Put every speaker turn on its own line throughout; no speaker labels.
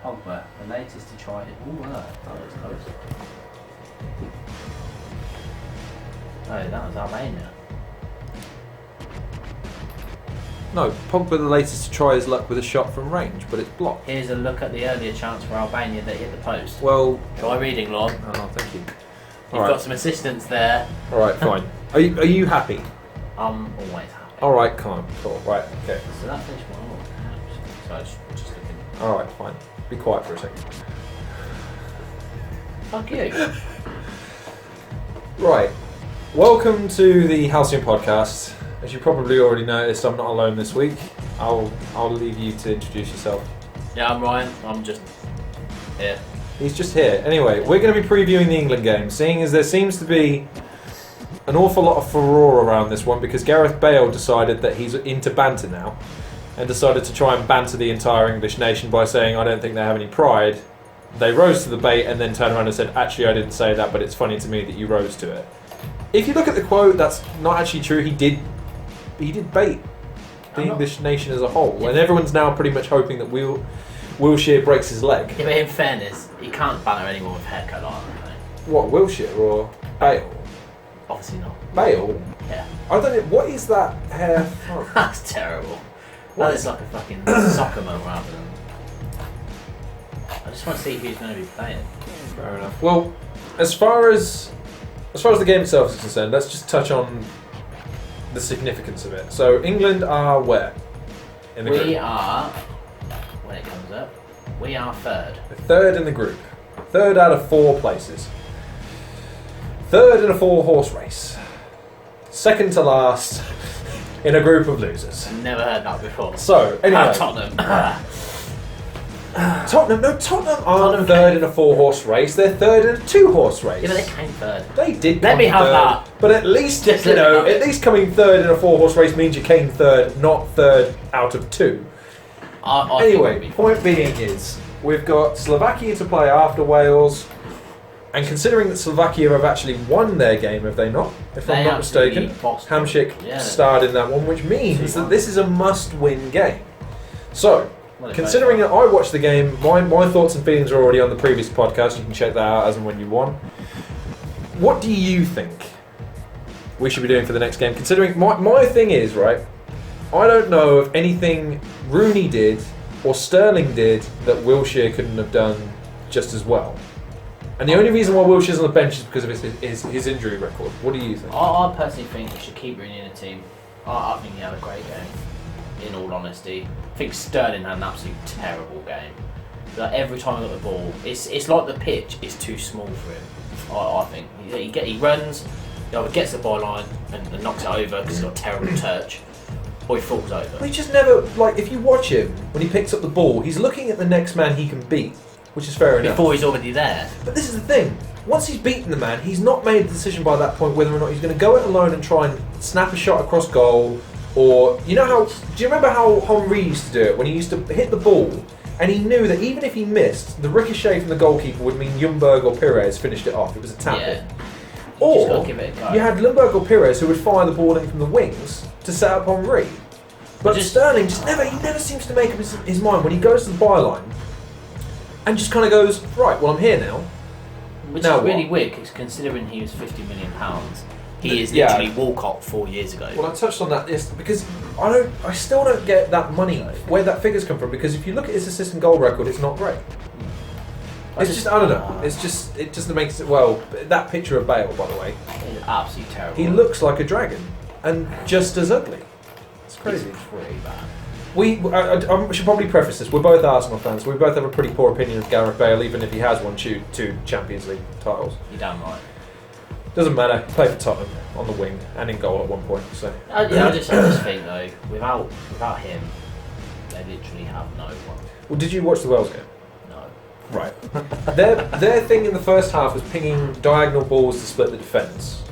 Pogba, the latest to try it. Ooh, that was close. Oh, that was Albania.
No, Pogba the latest to try his luck with a shot from range, but it's blocked.
Here's a look at the earlier chance for Albania that hit the post.
Well...
Try reading, Lon.
Oh, thank you.
You've got some assistance there.
Alright, fine. Are you happy?
I'm always happy.
Alright, calm. Cool. Right, okay.
So that finished my own. So I was just looking.
Alright, fine. Be quiet for a second.
Fuck you.
Right. Welcome to the Halcyon podcast. As you probably already noticed, I'm not alone this week. I'll leave you to introduce yourself.
Yeah, I'm Ryan. I'm just here.
He's just here. Anyway, we're going to be previewing the England game, seeing as there seems to be an awful lot of furore around this one because Gareth Bale decided that he's into banter now and decided to try and banter the entire English nation by saying, I don't think they have any pride. They rose to the bait and then turned around and said, actually, I didn't say that, but it's funny to me that you rose to it. If you look at the quote, that's not actually true. He did bait the English nation as a whole, and everyone's now pretty much hoping that Wilshere breaks his leg.
Yeah, but in fairness, he can't banter anyone with haircut like that.
What, Wilshere or Bale?
Obviously not.
Bale?
Yeah.
I don't know, what is that hair from?
That's terrible.
What
That
is
is like a fucking soccer move rather than... I just want to see who's going to be playing.
Fair enough. Well, as far as the game itself is concerned, let's just touch on the significance of it. So England are where? In the group?
We are, when it comes up, we are third.
The third in the group. Third out of 4 places. Third in a 4-horse race. Second to last in a group of losers.
Never heard that before.
So, anyway.
Tottenham.
Tottenham aren't third in a 4-horse race. They're third in a 2-horse race.
Yeah, but they came third.
They did.
Let me have
third,
that.
But at least
Just
at least coming third in a 4-horse race means you came third, not third out of 2. Anyway, point being is we've got Slovakia to play after Wales, and considering that Slovakia have actually won their game, have they not? If I'm not mistaken, Hamšík starred in that one, which means that this is a must-win game. So. Considering that I watched the game, my thoughts and feelings are already on the previous podcast. You can check that out as and when you want. What do you think we should be doing for the next game? Considering my thing is, right, I don't know of anything Rooney did or Sterling did that Wilshere couldn't have done just as well. And the only reason why Wilshere's on the bench is because of his injury record. What do you think?
I personally think we should keep Rooney in the team. I think he had a great game. In all honesty, I think Sterling had an absolute terrible game. Like every time I got the ball, it's like the pitch is too small for him. I think he runs, he either gets the byline and knocks it over because he's got a terrible touch, or he falls over.
Well, he just never if you watch him when he picks up the ball, he's looking at the next man he can beat, which is fair enough.
Before he's already there.
But this is the thing. Once he's beaten the man, he's not made the decision by that point whether or not he's going to go it alone and try and snap a shot across goal. Or, do you remember how Henry used to do it when he used to hit the ball and he knew that even if he missed, the ricochet from the goalkeeper would mean Ljungberg or Pires finished it off. It was a tap in. Or you had Ljungberg or Pires who would fire the ball in from the wings to set up Henry. But Sterling he never seems to make up his mind when he goes to the byline and just kind of goes, right, well I'm here now.
Which is really weird because considering he was £50 million. He is literally Walcott 4 years ago.
Well, I touched on that because I still don't get that money, where that figure's come from, because if you look at his assist and goal record, it's not great. I don't know. It just makes it, that picture of Bale, by the way.
It's absolutely terrible.
He looks like a dragon, and just as ugly. It's crazy.
It's pretty bad.
I should probably preface this. We're both Arsenal fans. We both have a pretty poor opinion of Gareth Bale, even if he has won 2 Champions League titles.
You're damn right.
Doesn't matter. Play for Tottenham on the wing and in goal at one point. So
I just think though, without him, they literally have no one.
Well, did you watch the Wales game?
No.
Right. Their thing in the first half was pinging diagonal balls to split the defence,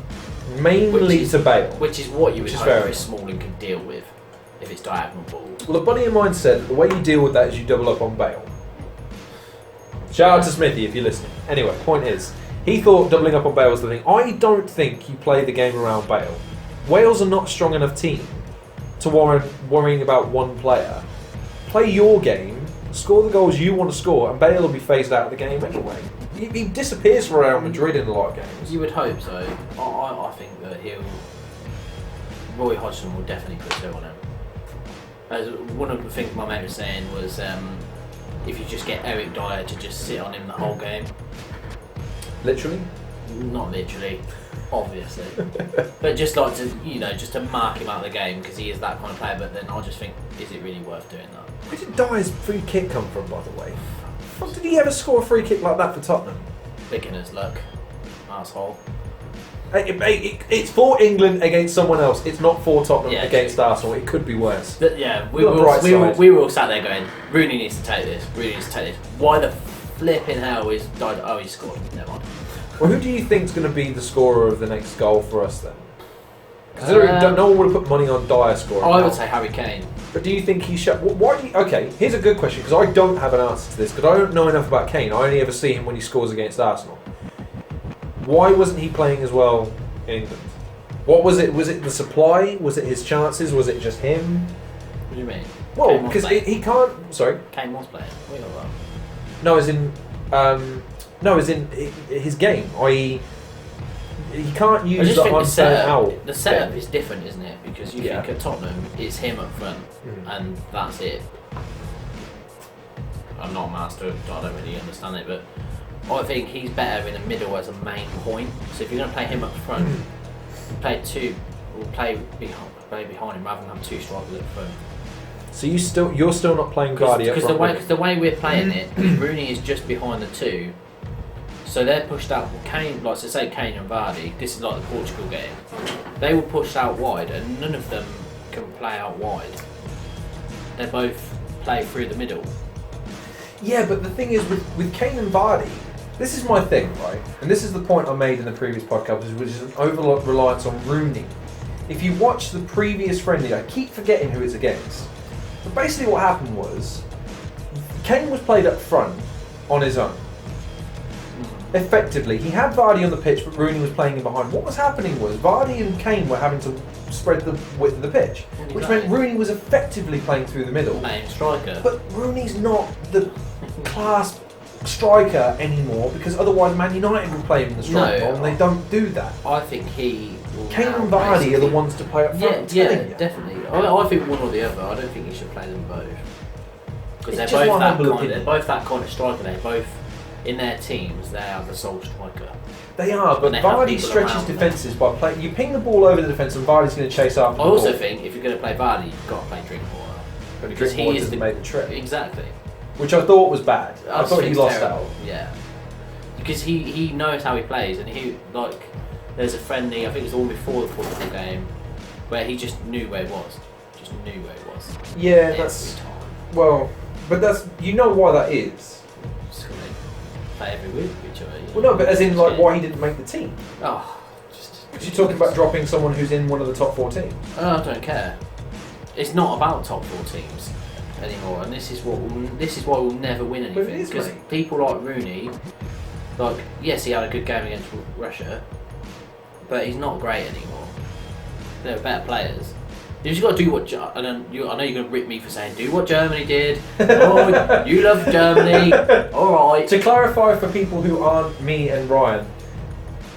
mainly to Bale.
Which is what you would hope Chris Smalling could deal with if it's diagonal balls.
Well, a buddy of mine said the way you deal with that is you double up on Bale. Shout out to Smithy if you're listening. Anyway, point is, he thought doubling up on Bale was the thing. I don't think you play the game around Bale. Wales are not a strong enough team to warrant worrying about one player. Play your game score the goals you want to score, and Bale will be phased out of the game anyway. He disappears for Real Madrid in a lot of games.
You would hope so. I think that Roy Hodgson will definitely put 2 on him. As one of the things my mate was saying was, if you just get Eric Dyer to just sit on him the whole game.
Literally?
Not literally, obviously. But just like to, just to mark him out of the game because he is that kind of player. But then I just think, is it really worth doing that?
Where did Dyer's free kick come from, by the way? Did he ever score a free kick like that for Tottenham?
Beginner's luck. Arsehole.
It's for England against someone else. It's not for Tottenham against Arsenal. It could be worse.
But yeah, we were all sat there going, Rooney needs to take this. Rooney needs to take this. Why the flipping hell is died? Oh, he scored. Never mind.
Well, who do you think's going to be the scorer of the next goal for us then? Because no one would have put money on Dyer scoring.
I would say Harry Kane.
But do you think he should? Why do you? Okay, here's a good question because I don't have an answer to this because I don't know enough about Kane. I only ever see him when he scores against Arsenal. Why wasn't he playing as well in England? What was it? Was it the supply? Was it his chances? Was it just him?
What do you mean?
Well, because he can't. Sorry.
Kane was playing. We got that.
No, as in his game. I.e., he can't use the unfair out.
The setup is different, isn't it? Because you think at Tottenham, it's him up front, and that's it. I'm not a master, I don't really understand it, but I think he's better in the middle as a main point. So if you're going to play him up front, play behind him rather than have 2 strikers up front.
So you're still not playing Vardy up front?
Because the way we're playing it, Rooney is just behind the 2. So they're pushed out. Kane, like say Kane and Vardy, this is like the Portugal game. They were pushed out wide, and none of them can play out wide. They both play through the middle.
Yeah, but the thing is with Kane and Vardy, this is my thing, right? And this is the point I made in the previous podcast, which is an over-reliance on Rooney. If you watch the previous friendly, I keep forgetting who it's against. But basically what happened was, Kane was played up front on his own. Effectively, he had Vardy on the pitch, but Rooney was playing him behind. What was happening was Vardy and Kane were having to spread the width of the pitch, which meant Rooney was effectively playing through the middle.
Playing striker.
But Rooney's not the class striker anymore because otherwise Man United will play him in the striker role, and they don't do that.
I think he will.
Kane and Vardy are the ones to play up front.
Yeah, definitely. I think one or the other. I don't think you should play them both because they're both that kind of striker. They're both. In their teams, they are the sole striker.
They are, but Vardy stretches defences by playing. You ping the ball over the defence, and Vardy's going to chase after.
I also think if you're going to play Vardy, you've got to play Drinkwater.
But Drinkwater doesn't make the trip.
Exactly.
Which I thought was bad. I thought he lost out.
Yeah. Because he knows how he plays, and there's a friendly. I think it was all before the Portugal game, where he just knew where he was.
Yeah, that's time. Well, but that's why that is.
Play every week with each other.
Well, no, but as in why he didn't make the team. Because you're talking about dropping someone who's in one of the top 4 teams.
I don't care. It's not about top 4 teams anymore, and this is why we'll never win anything. Because people like Rooney, yes, he had a good game against Russia, but he's not great anymore. There are better players. You just got to do what. I know you're going to rip me for saying do what Germany did. Oh, you love Germany. All right.
To clarify for people who aren't me and Ryan,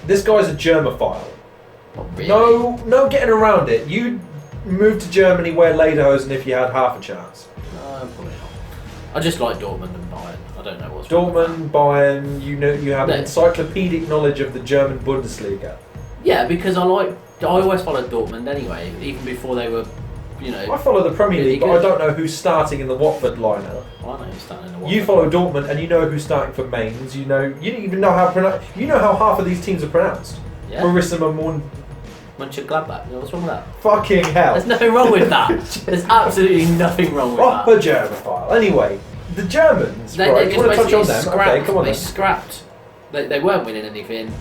this guy's a germophile.
Not really.
No getting around it. You'd move to Germany, wear lederhosen if you had half a chance.
No, probably not. I just like Dortmund and Bayern. I don't know what's
Dortmund, Bayern. You have encyclopedic knowledge of the German Bundesliga.
Yeah, because I always followed Dortmund anyway, even before they were,
I follow the Premier League, but I don't know who's starting in the Watford lineup.
I know who's starting in the Watford.
You follow Dortmund, and you know who's starting for Mainz. You don't even know how half of these teams are pronounced.
Yeah.
Borussia
Mönchengladbach. What's wrong with that?
Fucking hell.
There's nothing wrong with that. There's absolutely nothing wrong with that.
Proper germophile. Anyway, the Germans. Right? You want to touch on them? Okay, come on.
They scrapped. They weren't winning anything.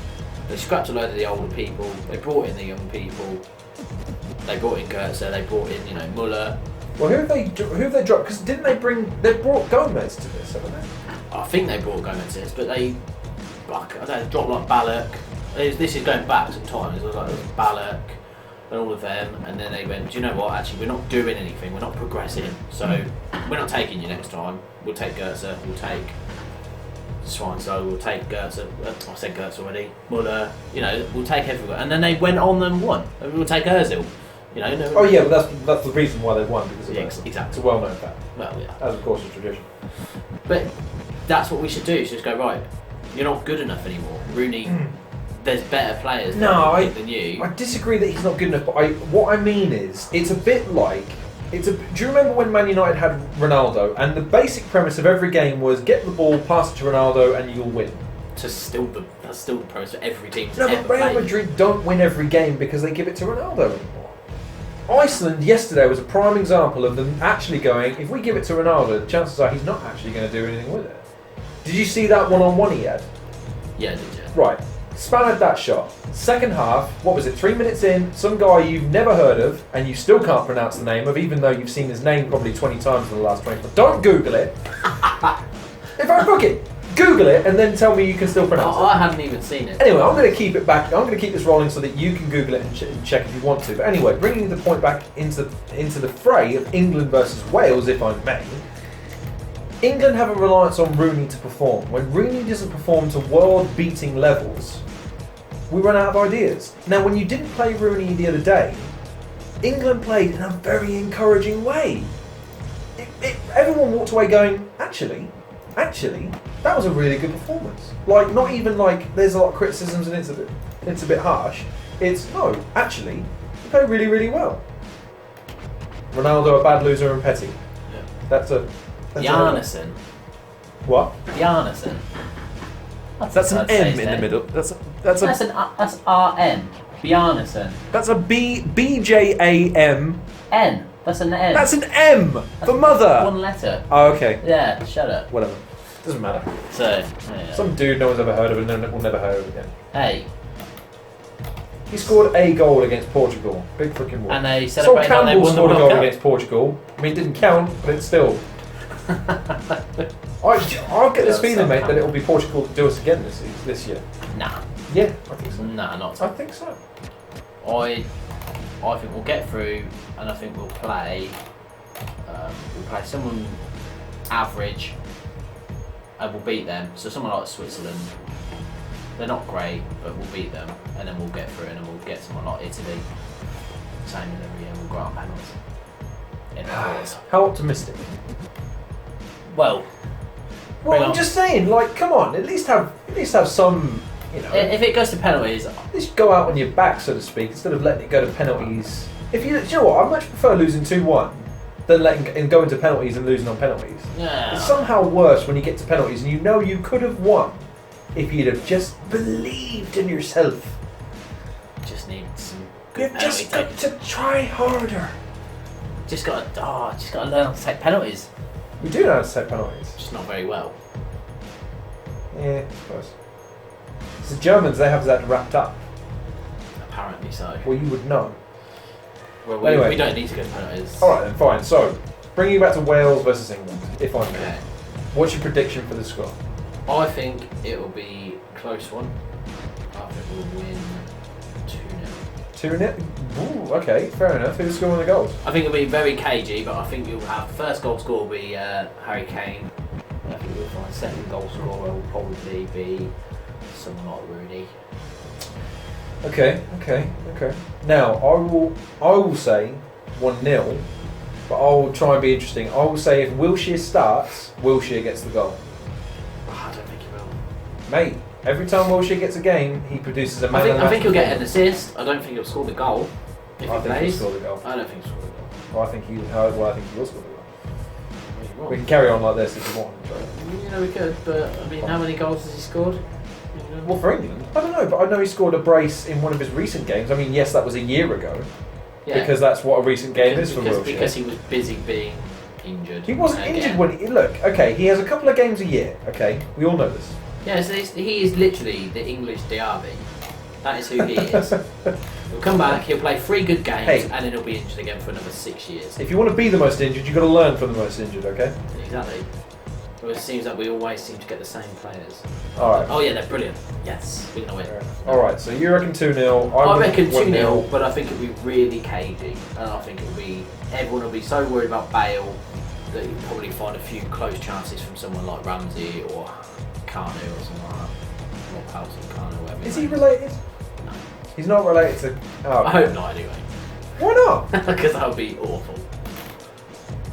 They scrapped a load of the older people. They brought in the young people. They brought in Goetze. They brought in, Muller.
Well, who have they dropped? Because didn't they brought Gomez to this, haven't they?
I think they brought Gomez to this, but they dropped like Ballack. This is going back some time. It was like Ballack. and all of them, and then they went, do you know what, actually we're not doing anything, we're not progressing, so we're not taking you next time, we'll take Goetze, we'll take Schweinsteiger, we'll take Goetze, I said Goetze already, Muller, we'll take everyone, and then they went on and won, and we'll take Ozil,
Oh yeah, but that's the reason why they won, because of
exactly.
It's a well-known fact.
Well, yeah.
As of course a tradition.
But that's what we should do, is just go, right, you're not good enough anymore, Rooney. There's better players than you.
I disagree that he's not good enough, but what I mean is, it's a bit like... do you remember when Man United had Ronaldo, and the basic premise of every game was get the ball, pass it to Ronaldo, and you'll win?
That's still the premise for every team to
No,
ever
but Real
play.
Madrid don't win every game because they give it to Ronaldo anymore. Iceland yesterday was a prime example of them actually going, if we give it to Ronaldo, the chances are he's not actually going to do anything with it. Did you see that one-on-one he had?
Yeah, did you?
Right. Span had that shot. Second half, what was it, 3 minutes in, some guy you've never heard of and you still can't pronounce the name of, even though you've seen his name probably 20 times in the last 20 minutes. Don't Google it. In fact, fuck it. Google it and then tell me you can still pronounce it.
I hadn't even seen it.
Anyway, I'm going to keep it back. I'm going to keep this rolling so that you can Google it and check if you want to. But anyway, bringing the point back into the fray of England versus Wales, if I may. England have a reliance on Rooney to perform. When Rooney doesn't perform to world-beating levels, we run out of ideas. Now, when you didn't play Rooney the other day, England played in a very encouraging way. Everyone walked away going, actually, that was a really good performance. Like, not even like there's a lot of criticisms and it's a bit harsh. It's, no, actually, he played really, really well. Ronaldo, a bad loser and petty.
Yeah.
That's
Bjarnason.
What?
Bjarnason.
That's an M in the middle. That's
RN. Bjarnason.
That's a BJAM.
N. That's an N.
That's an M for mother.
One letter.
Oh, okay.
Yeah, shut up.
Whatever. Doesn't matter.
So, yeah.
Some dude no one's ever heard of and will never heard of again.
Hey.
He scored a goal against Portugal. Big freaking wall.
And they
Sol
celebrated like they
Campbell
won the
scored a
World
goal
Cup.
against Portugal. I mean, it didn't count, but it's still. I'll get this feeling, mate, that it'll be Portugal to do us again this year.
Nah.
Yeah, I think so.
Nah, not.
I think so.
I think we'll get through, and I think we'll play someone average, and we'll beat them. So someone like Switzerland, they're not great, but we'll beat them, and then we'll get through, and then we'll get someone like Italy. Same as every year, we'll go out on penalties. In the fours.
How optimistic?
Well,
I'm just saying, like, come on, at least have some,
if it goes to penalties,
at least go out on your back, so to speak, instead of letting it go to penalties. Do you know what? I much prefer losing 2-1 than letting and going to penalties and losing on penalties.
yeah.
It's somehow worse when you get to penalties and you could have won if you'd have just believed in yourself.
Just need some good
You've just got
penalty
to try harder.
Just got to learn how to take penalties.
We do know how to take penalties.
Just not very well.
Yeah, I suppose. It's the Germans, they have that wrapped up.
Apparently so.
Well, you would know.
Well,
Anyway.
we don't need to go to penalties.
Alright then, fine. So, bringing you back to Wales versus England, if I may.
Okay.
What's your prediction for the score?
I think it will be a close one. I think we'll win 2-0.
2-0? Ooh, okay, fair enough. Who's scoring the goals?
I think it'll be very cagey, but I think you'll have first goal scorer will be Harry Kane. I think we'll find second goal scorer will probably be someone like Rooney.
Okay. Now, I will say 1-0, but I will try and be interesting. I will say if Wilshere starts, Wilshere gets the goal.
I don't think he will.
Mate, every time Wilshere gets a game, he produces a man of the
I
match
think he'll get an
performance.
assist. I don't think he'll score the goal. If
I
he
think he'll
plays.
score the goal.
I don't think he'll score the goal.
Well, I think he will score the goal.
Maybe wrong.
We can carry on like this if you want.
We could, but I mean, how many goals has he scored?
Well, for England, I don't know, but I know he scored a brace in one of his recent games. I mean, yes, that was a year ago, because that's what a recent game is for Wilshere.
Because he was busy being injured.
He wasn't injured when look. Okay, he has a couple of games a year. Okay, we all know this.
Yeah, so he is literally the English Diaby. That is who he is. He'll come back, he'll play 3 good games, and then he'll be injured again for another 6 years.
If you want to be the most injured, you've got to learn from the most injured. Okay.
Exactly. Well, it seems like we always seem to get the same players.
Alright.
Oh yeah, they're brilliant. Yes, we're going to win.
Alright, so you reckon 2-0.
I reckon 2-0, but I think it'll be really cagey. And I think everyone will be so worried about Bale that you'll probably find a few close chances from someone like Ramsey or Kanu or something like that. Or Halcyon, Kanu, whatever.
Is he related?
No.
He's not related to... Oh,
I hope not anyway.
Why not?
Because that would be awful.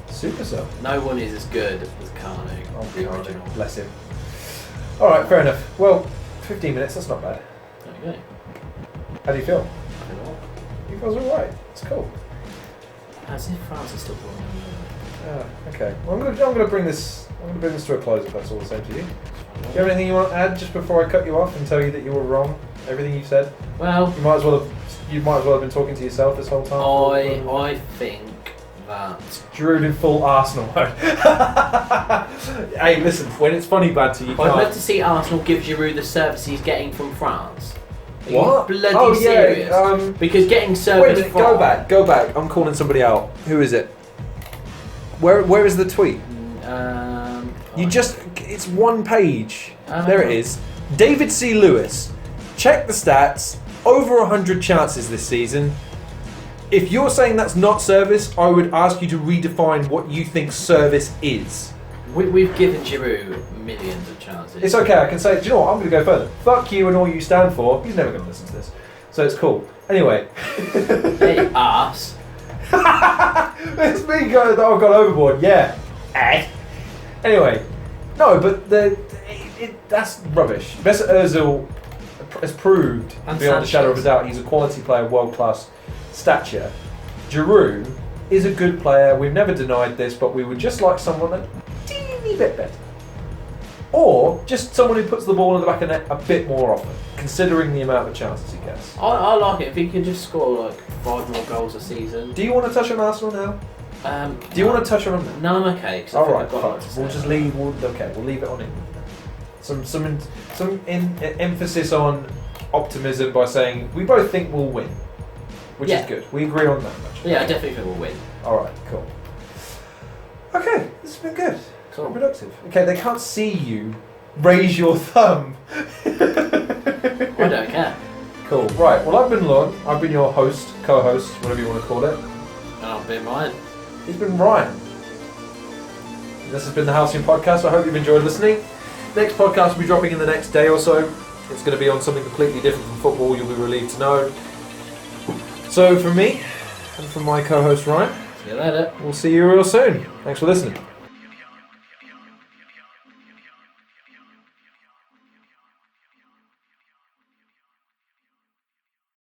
Super sub.
No one is as good as Kanu,
Oh,
the
God,
original.
bless him. Alright, fair enough. Well, 15 minutes, that's not bad.
There you go.
How do you feel?
I don't know.
You feels alright. It's cool.
As if France is still going
Okay. Well, I'm gonna bring this to a close if that's all the same to you. Do you have anything you want to add just before I cut you off and tell you that you were wrong? Everything you said?
Well,
You might as well have been talking to yourself this whole time.
I think that
Giroud in full Arsenal mode. Hey, listen, when it's funny banter, you
I'd
can't.
love to see Arsenal give Giroud the service he's getting from France. Are
What?
You bloody
Oh, yeah,
serious? Because getting service
Wait a minute, go back. I'm calling somebody out. Who is it? Where is the tweet? It's one page. There it is. David C. Lewis. Check the stats. Over 100 chances this season. If you're saying that's not service, I would ask you to redefine what you think service is.
We've given Giroud millions of chances.
It's okay, I can say, do you know what, I'm going to go further. Fuck you and all you stand for. He's never going to listen to this. So it's cool. Anyway.
Hey, arse.
It's me that I've gone overboard, yeah. Anyway. No, but that's rubbish. Mesut Ozil has proved,
And
beyond a shadow of a doubt, he's a quality player, world-class stature. Giroud is a good player. We've never denied this, but we would just like someone a teeny bit better. Or just someone who puts the ball in the back of the net a bit more often, considering the amount of chances he gets.
I like it. If he could just score like 5 more goals a season.
Do you want to touch on Arsenal now? Do you want to touch on them?
No, I'm okay.
All right, fine. We'll just leave. We'll leave it on England. Some emphasis on optimism by saying we both think we'll win, which is good. We agree on that much.
Yeah, I definitely think we'll win.
All right, cool. Okay, this has been good.
Cool.
Quite productive. Okay, they can't see you. Raise your thumb.
I don't care.
Cool. Right. Well, I've been Lon. I've been your host, co-host, whatever you want to call it.
And I've been Ryan.
He's been Ryan. This has been the Halcyon podcast. I hope you've enjoyed listening. Next podcast will be dropping in the next day or so. It's going to be on something completely different from football. You'll be relieved to know. So from me and from my co-host Ryan,
See you later.
we'll see you real soon. Thanks for listening.